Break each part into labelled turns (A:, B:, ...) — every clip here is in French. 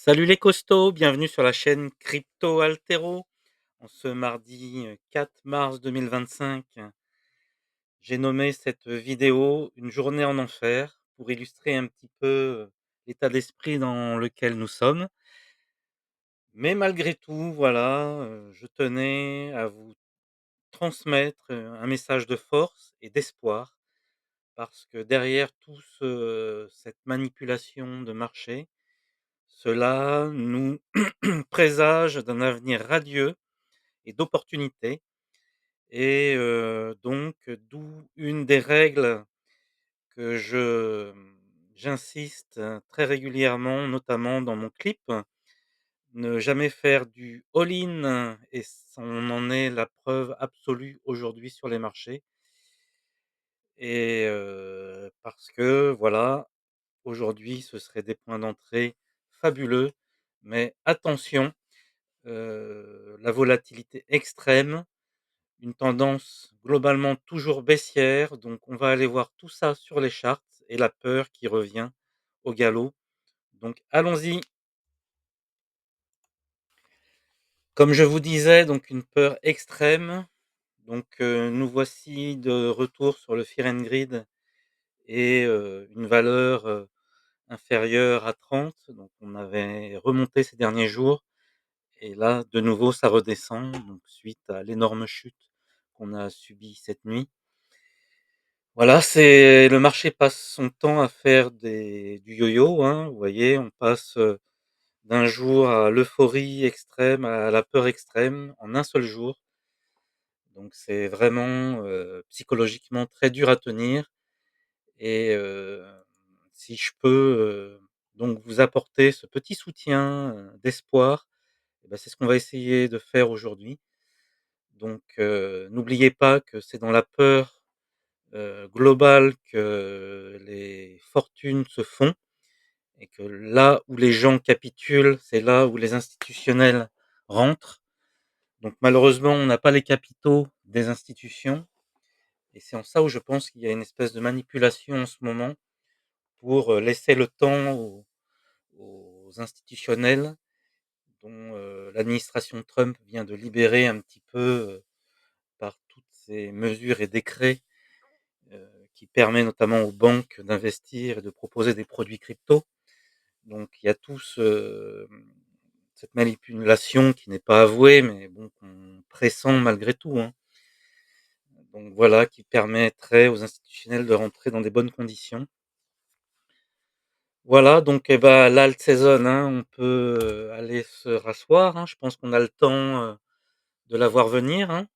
A: Salut les costauds, bienvenue sur la chaîne Crypto Altero. En ce mardi 4 mars 2025, j'ai nommé cette vidéo Une journée en enfer pour illustrer un petit peu l'état d'esprit dans lequel nous sommes. Mais malgré tout, voilà, je tenais à vous transmettre un message de force et d'espoir parce que derrière cette manipulation de marché, cela nous présage d'un avenir radieux et d'opportunités et donc d'où une des règles que j'insiste très régulièrement, notamment dans mon clip, ne jamais faire du all-in et on en est la preuve absolue aujourd'hui sur les marchés et parce que voilà, aujourd'hui ce serait des points d'entrée fabuleux mais attention, la volatilité extrême. Une tendance globalement toujours baissière, donc on va aller voir tout ça sur les charts et la peur qui revient au galop. Donc allons-y. Comme je vous disais, donc une peur extrême. Donc nous voici de retour sur le Fear and Greed et une valeur inférieure à 30. Donc on avait remonté ces derniers jours et là de nouveau ça redescend donc suite à l'énorme chute qu'on a subie cette nuit. Voilà, c'est le marché passe son temps à faire du yo-yo, hein. Vous voyez, on passe, d'un jour à l'euphorie extrême, à la peur extrême en un seul jour. Donc c'est vraiment, psychologiquement très dur à tenir et si je peux, donc vous apporter ce petit soutien, d'espoir et bah, c'est ce qu'on va essayer de faire aujourd'hui. Donc n'oubliez pas que c'est dans la peur global que les fortunes se font et que là où les gens capitulent, c'est là où les institutionnels rentrent. Donc malheureusement, on n'a pas les capitaux des institutions et c'est en ça où je pense qu'il y a une espèce de manipulation en ce moment pour laisser le temps aux institutionnels dont l'administration Trump vient de libérer un petit peu par toutes ces mesures et décrets qui permet notamment aux banques d'investir et de proposer des produits crypto. Donc il y a cette manipulation qui n'est pas avouée, mais bon, qu'on pressent malgré tout, hein. Donc voilà, qui permettrait aux institutionnels de rentrer dans des bonnes conditions. Voilà, donc eh bah, l'alt season, hein, on peut, aller se rasseoir, hein. Je pense qu'on a le temps, de la voir venir, hein.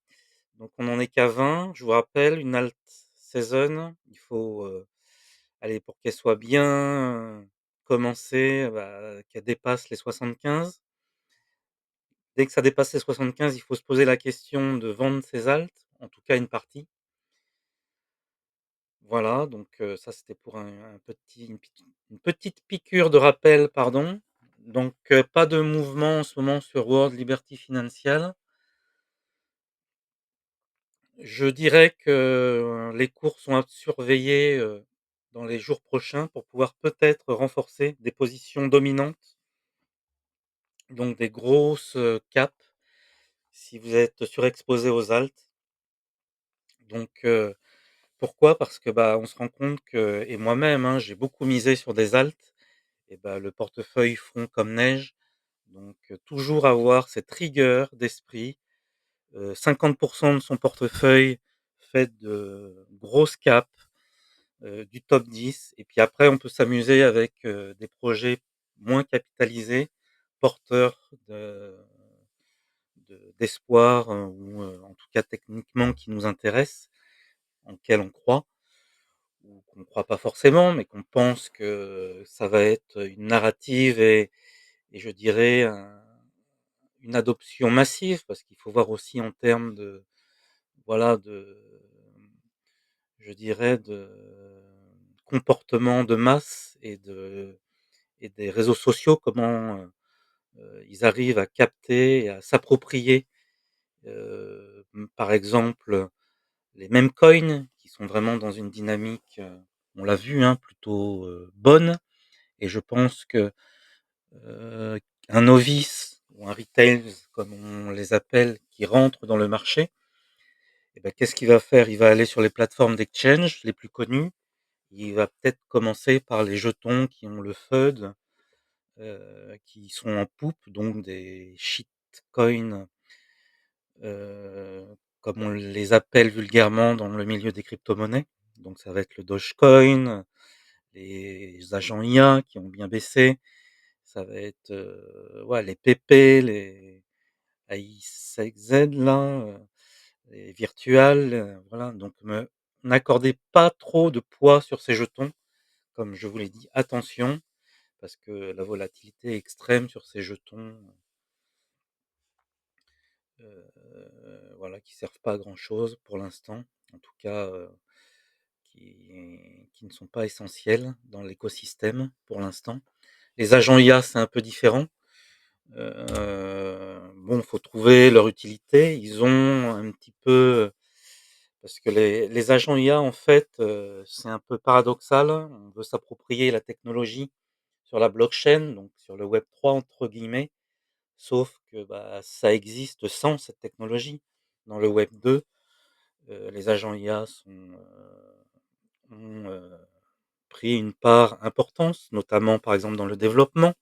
A: Donc on n'en est qu'à 20. Je vous rappelle, une alt season, il faut, allez, pour qu'elle soit bien, commencée, bah, qu'elle dépasse les 75. Dès que ça dépasse les 75, il faut se poser la question de vendre ses alts, en tout cas une partie. Voilà, donc ça c'était pour un petit une petite piqûre de rappel, pardon. Donc pas de mouvement en ce moment sur World Liberty Financial. Je dirais que les cours sont à surveiller, dans les jours prochains pour pouvoir peut-être renforcer des positions dominantes, donc des grosses, caps si vous êtes surexposé aux alts. Donc pourquoi? Parce que, bah, on se rend compte que et moi-même, hein, j'ai beaucoup misé sur des alts et bah, le portefeuille fond comme neige. Donc toujours avoir cette rigueur d'esprit, 50 de son portefeuille fait de grosses caps, du top 10 et puis après on peut s'amuser avec, des projets moins capitalisés, porteurs d'espoir, ou en tout cas techniquement qui nous intéressent, en lesquels on croit. Ou qu'on ne croit pas forcément, mais qu'on pense que ça va être une narrative et je dirais une adoption massive. Parce qu'il faut voir aussi en termes de voilà, je dirais de comportement de masse et des réseaux sociaux, comment, ils arrivent à capter et à s'approprier, par exemple, les mêmes coins qui sont vraiment dans une dynamique, on l'a vu, hein, plutôt, bonne. Et je pense que, heu, un novice ou un retail comme on les appelle, qui rentre dans le marché et bah, qu'est-ce qu'il va faire? Il va aller sur les plateformes d'exchange les plus connues. Il va peut-être commencer par les jetons qui ont le FUD, qui sont en poupe, donc des shitcoins, comme on les appelle vulgairement dans le milieu des cryptomonnaies. Donc ça va être le Dogecoin, les agents IA qui ont bien baissé, ça va être, ouais, les PP, les AXZ là, les virtuals, voilà. Donc n'accordez pas trop de poids sur ces jetons. Comme je vous l'ai dit, attention, parce que la volatilité est extrême sur ces jetons, voilà, qui servent pas à grand chose pour l'instant. En tout cas, qui ne sont pas essentiels dans l'écosystème pour l'instant. Les agents IA, c'est un peu différent. Bon, faut trouver leur utilité. Ils ont un petit peu, parce que les agents IA, en fait, c'est un peu paradoxal. On veut s'approprier la technologie sur la blockchain, donc sur le «Web3» entre guillemets, sauf que, bah, ça existe sans cette technologie. Dans le Web2, les agents IA ont, pris une part importante, notamment, par exemple, dans le développement.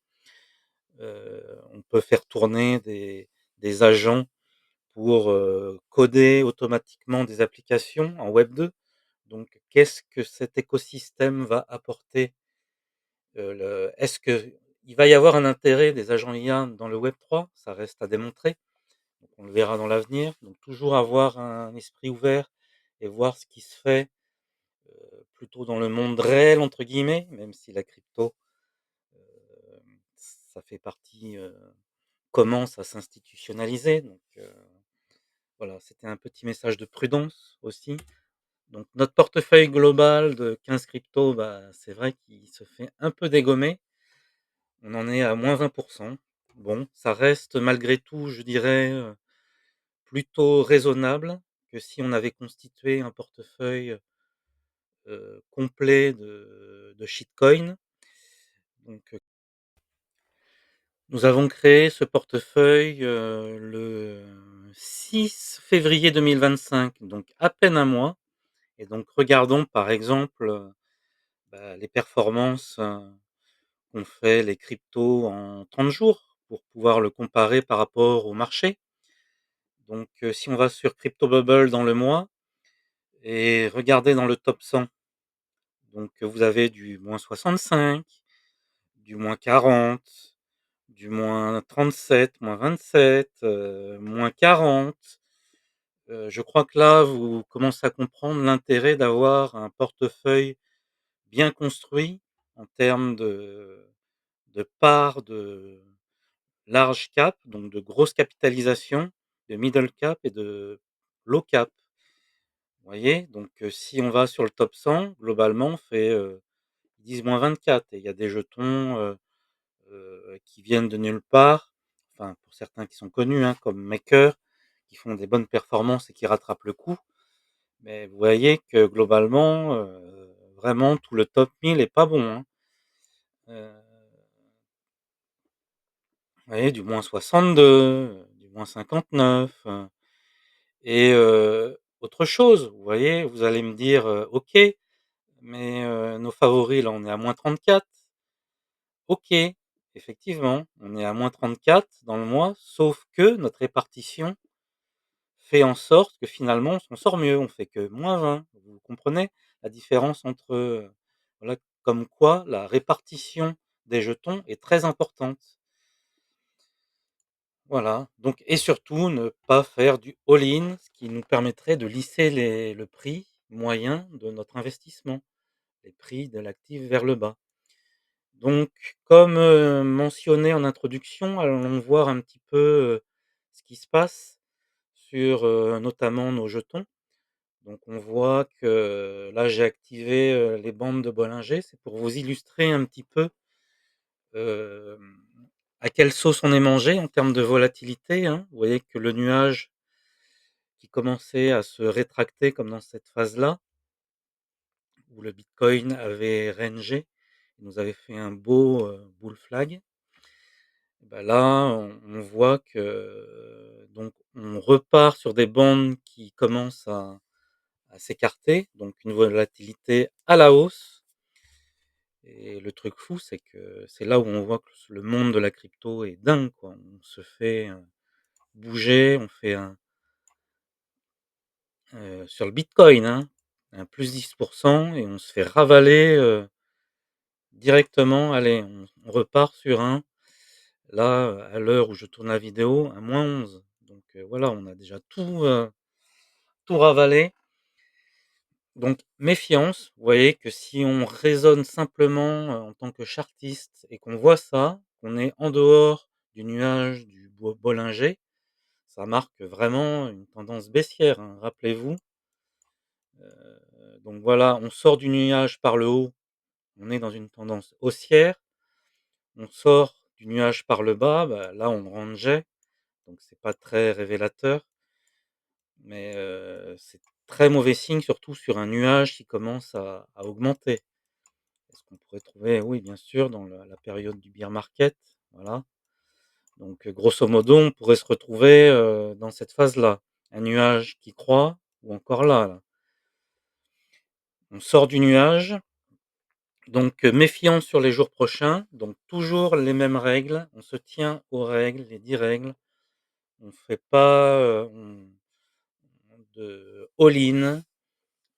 A: On peut faire tourner des agents pour, coder automatiquement des applications en Web2. Donc qu'est-ce que cet écosystème va apporter? Le Est-ce qu'il va y avoir un intérêt des agents IA dans le Web3? Ça reste à démontrer, donc on le verra dans l'avenir. Donc toujours avoir un esprit ouvert et voir ce qui se fait, plutôt dans le «monde réel» entre guillemets, même si la crypto, ça fait partie, commence à s'institutionnaliser. Donc voilà, c'était un petit message de prudence aussi. Donc notre portefeuille global de 15 cryptos, bah, c'est vrai qu'il se fait un peu dégommer. On en est à -20. Bon, ça reste malgré tout, je dirais, plutôt raisonnable que si on avait constitué un portefeuille, complet de shitcoins. Donc, nous avons créé ce portefeuille, le 6 février 2025, donc à peine un mois. Et donc regardons par exemple, bah, les performances, qu'ont fait les cryptos en 30 jours pour pouvoir le comparer par rapport au marché. Donc, si on va sur CryptoBubble dans le mois et regarder dans le top 100, donc vous avez du -65, du -40, du -37, -27, -40. Je crois que là, vous commencez à comprendre l'intérêt d'avoir un portefeuille bien construit en termes de parts de large cap, donc de grosse capitalisation, de middle cap et de low cap. Vous voyez? Donc, si on va sur le top 100, globalement, on fait, 10-24 et il y a des jetons, qui viennent de nulle part, enfin, pour certains qui sont connus, hein, comme Maker, qui font des bonnes performances et qui rattrapent le coup. Mais vous voyez que globalement, vraiment tout le top 1000 est pas bon, hein. Heu, vous voyez, du -62, du -59, et autre chose, vous voyez, vous allez me dire, «OK, mais nos favoris là, on est à -34». OK, effectivement, on est à -34 dans le mois, sauf que notre répartition fait en sorte que finalement on s'en sort mieux, on fait que -20. Vous comprenez la différence entre, voilà, comme quoi la répartition des jetons est très importante. Voilà, donc et surtout ne pas faire du all-in, ce qui nous permettrait de lisser le prix moyen de notre investissement, les prix de l'actif vers le bas. Donc comme, mentionné en introduction, allons voir un petit peu, ce qui se passe sur, notamment nos jetons. Donc on voit que là j'ai activé, les bandes de Bollinger, c'est pour vous illustrer un petit peu, hem, à quelle sauce on est mangé en termes de volatilité, hein. Vous voyez que le nuage qui commençait à se rétracter comme dans cette phase-là, où le bitcoin avait rangé, il nous avait fait un beau, bull flag. Bah, là, on voit que, donc on repart sur des bandes qui commencent à s'écarter, donc une volatilité à la hausse et le truc fou, c'est que c'est là où on voit que le monde de la crypto est dingue, quoi. On se fait, bouger, on fait sur le bitcoin, hein, un plus 10 et on se fait ravaler, directement. Allez, on repart sur un là, à l'heure où je tourne la vidéo, un -11. Donc voilà, on a déjà tout ravalé. Donc méfiance, vous voyez que si on raisonne simplement, en tant que chartiste et qu'on voit ça, qu'on est en dehors du nuage du Bollinger, ça marque vraiment une tendance baissière, hein, rappelez-vous. Donc voilà, on sort du nuage par le haut, on est dans une tendance haussière. On sort du nuage par le bas, bah, là on rentre jet, donc c'est pas très révélateur, mais c'est très mauvais signe, surtout sur un nuage qui commence à augmenter. Et ce qu'on pourrait trouver, oui, bien sûr, dans la période du bear market, voilà. Donc grosso modo, on pourrait se retrouver, dans cette phase-là. Un nuage qui croît ou encore là. On sort du nuage, donc méfiance sur les jours prochains, donc toujours les mêmes règles, on se tient aux règles, les 10 règles. On fait pas, de all-in,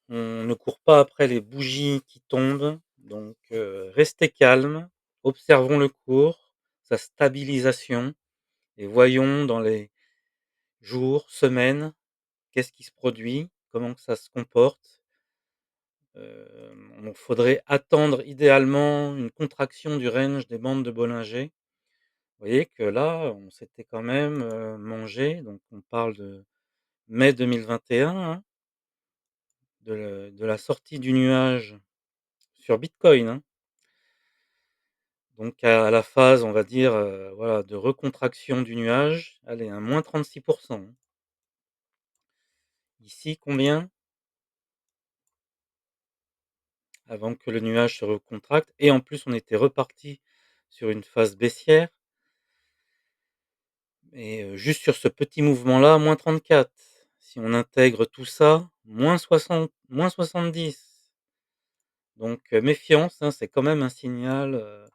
A: on ne court pas après les bougies qui tombent, donc restez calme, observons le cours, sa stabilisation et voyons dans les jours, semaines, qu'est-ce qui se produit, comment que ça se comporte. On faudrait attendre idéalement une contraction du range des bandes de Bollinger. Vous voyez que là, on s'était quand même, mangé, donc on parle de mai 2021, hein. De la sortie du nuage sur bitcoin, hein. Donc à la phase, on va dire, voilà, de recontraction du nuage, allez, un -36, hein. Ici, combien? Avant que le nuage se recontracte et en plus, on était reparti sur une phase baissière et juste sur ce petit mouvement-là, -34. Si on intègre tout ça, -60, -70. Donc méfiance, hein, c'est quand même un signal,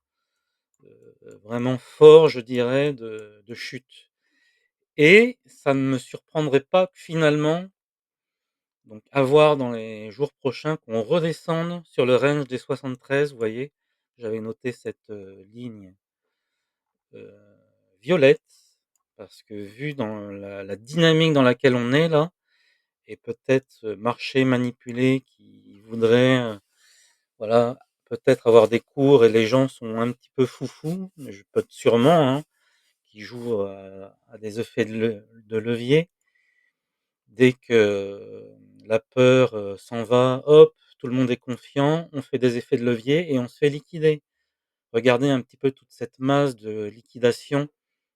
A: vraiment fort, je dirais, de chute. Et ça ne me surprendrait pas que finalement, donc à voir dans les jours prochains, qu'on redescende sur le range des 73, vous voyez? J'avais noté cette, ligne, heu, violette, parce que vu dans la dynamique dans laquelle on est là et peut-être marché manipulé qui voudrait, voilà, peut-être avoir des cours et les gens sont un petit peu foufous, mais je peut sûrement, hein, qui jouent à des effets de levier. Dès que la peur, s'en va, hop, tout le monde est confiant, on fait des effets de levier et on se fait liquider. Regardez un petit peu toute cette masse de liquidation,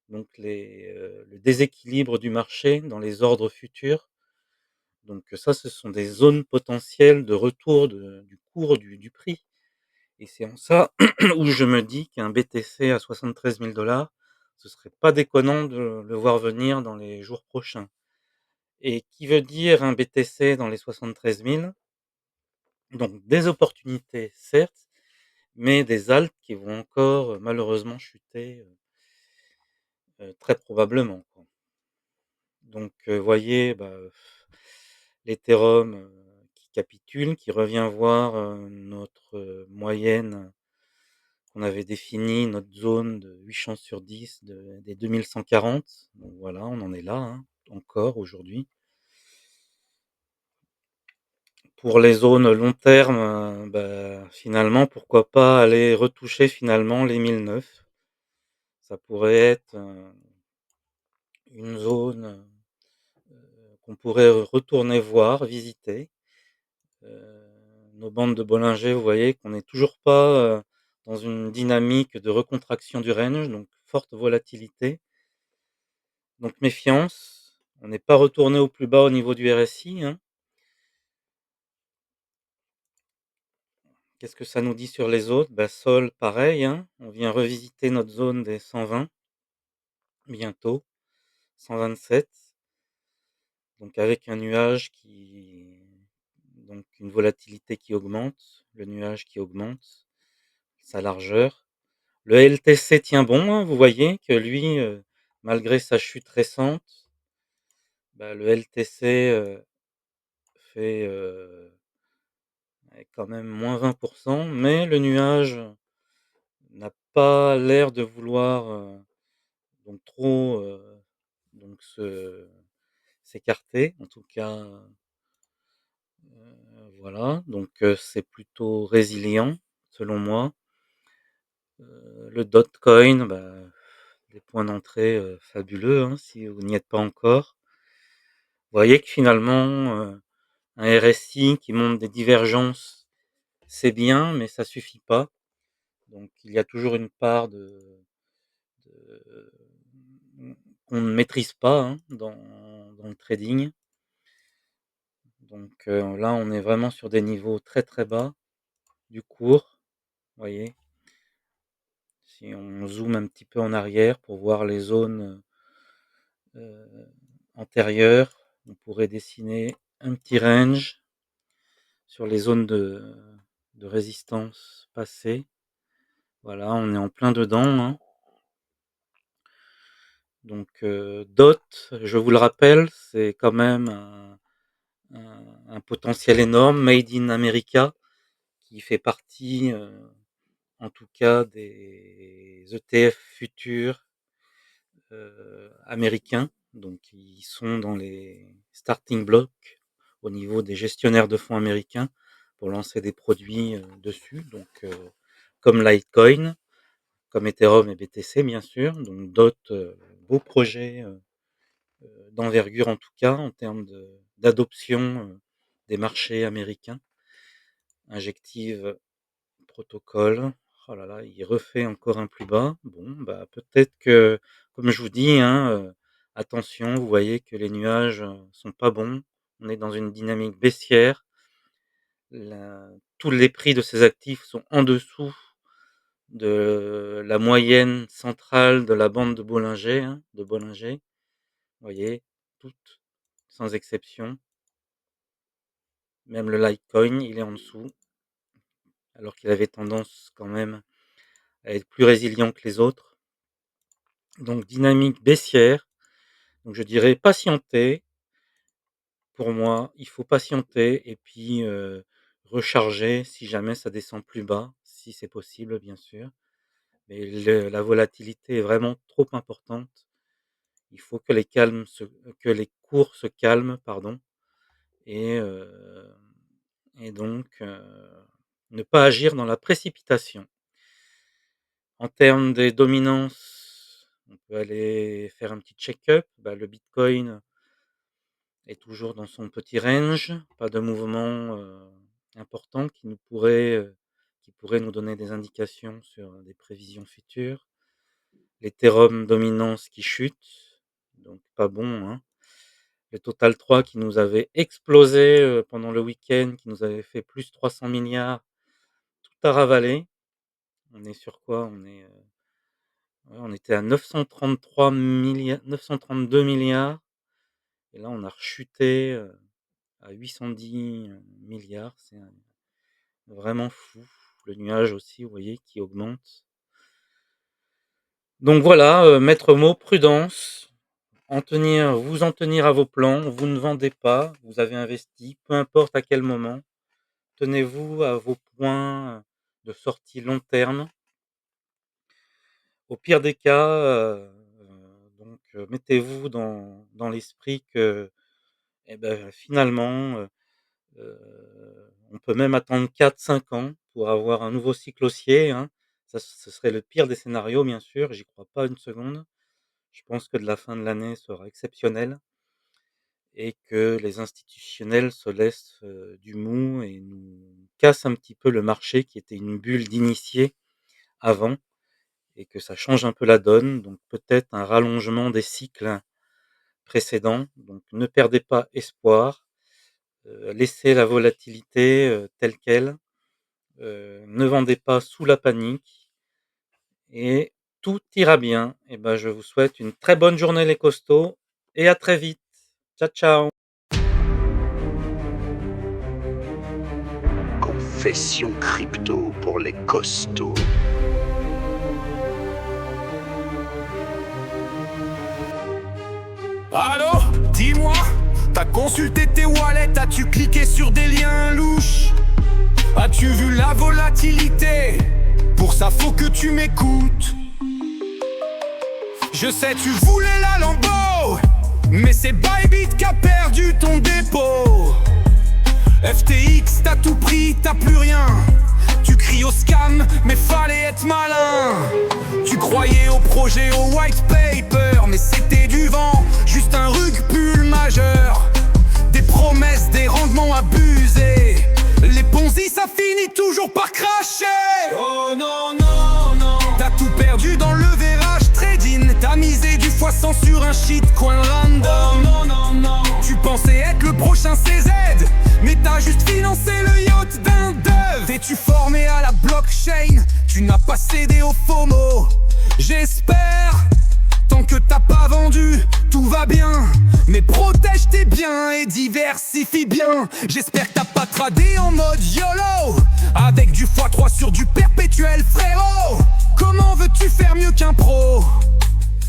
A: donc le déséquilibre du marché dans les ordres futurs. Donc ça, ce sont des zones potentielles de retour du cours du prix et c'est en ça où je me dis qu'un BTC à 73 000 ce serait pas déconnant de le voir venir dans les jours prochains. Et qui veut dire un BTC dans les 73 000, donc des opportunités certes, mais des alts qui vont encore, malheureusement chuter, très probablement, quoi. Donc voyez, bah, l'Ethereum, qui capitule, qui revient voir, notre, moyenne qu'on avait définie, notre zone de 8 chances sur 10 des 2140. Donc voilà, on en est là, hein, encore aujourd'hui. Pour les zones long terme, bah, finalement, pourquoi pas aller retoucher finalement les 1009. Ça pourrait être, une zone, qu'on pourrait retourner voir, visiter. Heu, nos bandes de Bollinger, vous voyez qu'on n'est toujours pas, dans une dynamique de recontraction du range, donc forte volatilité. Donc méfiance, on n'est pas retourné au plus bas au niveau du RSI, hein. Qu'est-ce que ça nous dit sur les autres? Bah, Sol pareil, hein, on vient revisiter notre zone des 120. bientôt, 127, donc avec un nuage qui donc une volatilité qui augmente, le nuage qui augmente, sa largeur. Le LTC tient bon, hein, vous voyez que lui, malgré sa chute récente, bah, le LTC, fait, ouais, quand même -20, mais le nuage n'a pas l'air de vouloir, donc trop, donc s'écarter. En tout cas, voilà, donc c'est plutôt résilient selon moi. Le Dotcoin, bah, des points d'entrée, fabuleux, hein, si vous n'y êtes pas encore. Vous voyez que finalement, un RSI qui montre des divergences, c'est bien, mais ça suffit pas. Donc il y a toujours une part de qu'on ne maîtrise pas, hein, dans le trading. Donc là, on est vraiment sur des niveaux très, très bas du cours, vous voyez? Si on zoome un petit peu en arrière pour voir les zones, antérieures, on pourrait dessiner un petit range sur les zones de résistance passées. Voilà, on est en plein dedans, hein. Donc DOT, je vous le rappelle, c'est quand même un potentiel énorme, made in America, qui fait partie, en tout cas des ETF futurs, américains. Donc ils sont dans les starting blocks au niveau des gestionnaires de fonds américains pour lancer des produits, dessus, donc comme Litecoin, comme Ethereum et BTC bien sûr, donc d'autres, beaux projets, d'envergure en tout cas en termes d'adoption, des marchés américains. Injective Protocol, oh là là, il refait encore un plus bas. Bon, bah, peut-être que, comme je vous dis, hein, attention, vous voyez que les nuages, sont pas bons. On est dans une dynamique baissière. La Tous les prix de ces actifs sont en dessous de la moyenne centrale de la bande de Bollinger, hein, de Bollinger. Vous voyez? Toutes, sans exception. Même le Litecoin, il est en dessous, alors qu'il avait tendance quand même à être plus résilient que les autres. Donc dynamique baissière, donc je dirais patienter. Pour moi, il faut patienter et puis, recharger si jamais ça descend plus bas, si c'est possible bien sûr. Mais la volatilité est vraiment trop importante. Il faut que les cours se calment, pardon, et donc ne pas agir dans la précipitation. En termes des dominances, on peut aller faire un petit check-up. Bah, le bitcoin est toujours dans son petit range, pas de mouvement, important qui pourrait nous donner des indications sur des prévisions futures. L'Ethereum dominance qui chute, donc pas bon, hein. Le Total 3 qui nous avait explosé, pendant le week-end, qui nous avait fait plus 300 milliards, tout a ravalé. On est sur quoi? Ouais, on était à 932 milliards et là on a rechuté, à 810 milliards. C'est vraiment fou. Le nuage aussi, vous voyez, qui augmente. Donc voilà, maître mot, prudence, vous en tenir à vos plans, vous ne vendez pas, vous avez investi, peu importe à quel moment. Tenez-vous à vos points, de sortie long terme. Au pire des cas, donc mettez-vous dans l'esprit que, et ben finalement, on peut même attendre 4, 5 ans pour avoir un nouveau cycle haussier, hein. Ça, ce serait le pire des scénarios, bien sûr, j'y crois pas une seconde. Je pense que de la fin de l'année sera exceptionnelle et que les institutionnels se laissent, du mou et nous cassent un petit peu le marché qui était une bulle d'initiés avant et que ça change un peu la donne, donc peut-être un rallongement des cycles précédents. Donc ne perdez pas espoir, laissez la volatilité, telle quelle, ne vendez pas sous la panique et tout ira bien. Et ben, je vous souhaite une très bonne journée les costauds et à très vite. Ciao, ciao.
B: Confession crypto pour les costauds.
C: Allô? Dis-moi, t'as consulté tes wallets, as-tu cliqué sur des liens louches? As-tu vu la volatilité? Pour ça faut que tu m'écoutes. Je sais tu voulais la Lambo, mais c'est Bybit qui a perdu ton dépôt. FTX t'as tout pris, t'as plus rien. Tu cries au scam, mais fallait être malin. Tu croyais au projet, au white paper, mais c'était du vent, juste un rug pull majeur. Des promesses, des rendements abusés. Les Ponzi ça finit toujours par cracher. Oh non, non, non. T'as tout perdu dans le verrage trading. T'as misé du x100 sur un shitcoin random. Oh non, non, non. Tu pensais être le prochain CZ, mais t'as juste financé le yacht d'un dev. T'es-tu formé à la blockchain? Tu n'as pas cédé au FOMO. J'espère, tant que t'as pas vendu, tout va bien. Mais protège tes biens et diversifie bien. J'espère que t'as pas tradé en mode YOLO, avec du x3 sur du perpétuel frérot. Comment veux-tu faire mieux qu'un pro?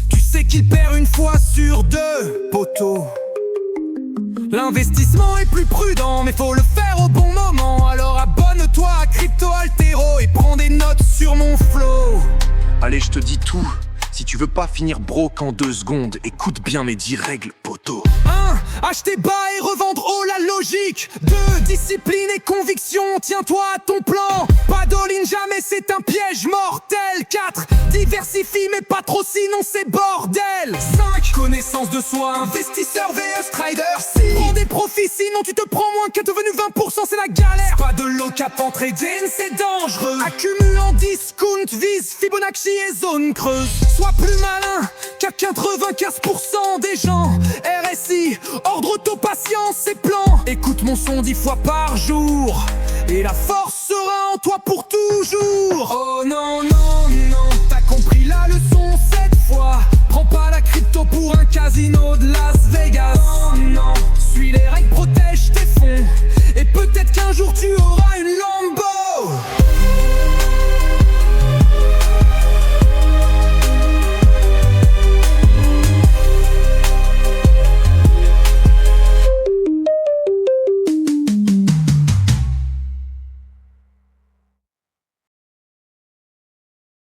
C: Tu sais qu'il perd une fois sur deux, poteau. L'investissement est plus prudent, mais faut le faire au bon moment. Alors abonne-toi à Crypto Altero et prends des notes sur mon flow.
B: Allez, je te dis tout. Si tu veux pas finir broke en 2 secondes, écoute bien mes 10 règles, poteau.
C: 1. Acheter bas et revendre haut, la logique. 2. Discipline et conviction, tiens-toi à ton plan. Pas d'all-in jamais, c'est un piège mortel. 4. Diversifie mais pas trop sinon c'est bordel. 5. Connaissance de soi, investisseur vs trader. 6. Prends des profits sinon tu te prends moins que devenu 20%, c'est la galère. Pas de low-cap en trading, c'est dangereux. Accumule en discount, vise Fibonacci et zone creuse. Sois plus malin qu'à 95% des gens. RSI, ordre auto, patience et plan. Écoute mon son 10 fois par jour et la force sera en toi pour toujours. Oh non, non, non, t'as compris la leçon cette fois. Prends pas la crypto pour un casino de Las Vegas. Non, non, suis les règles, protège tes fonds. Et peut-être qu'un jour tu auras une lampe.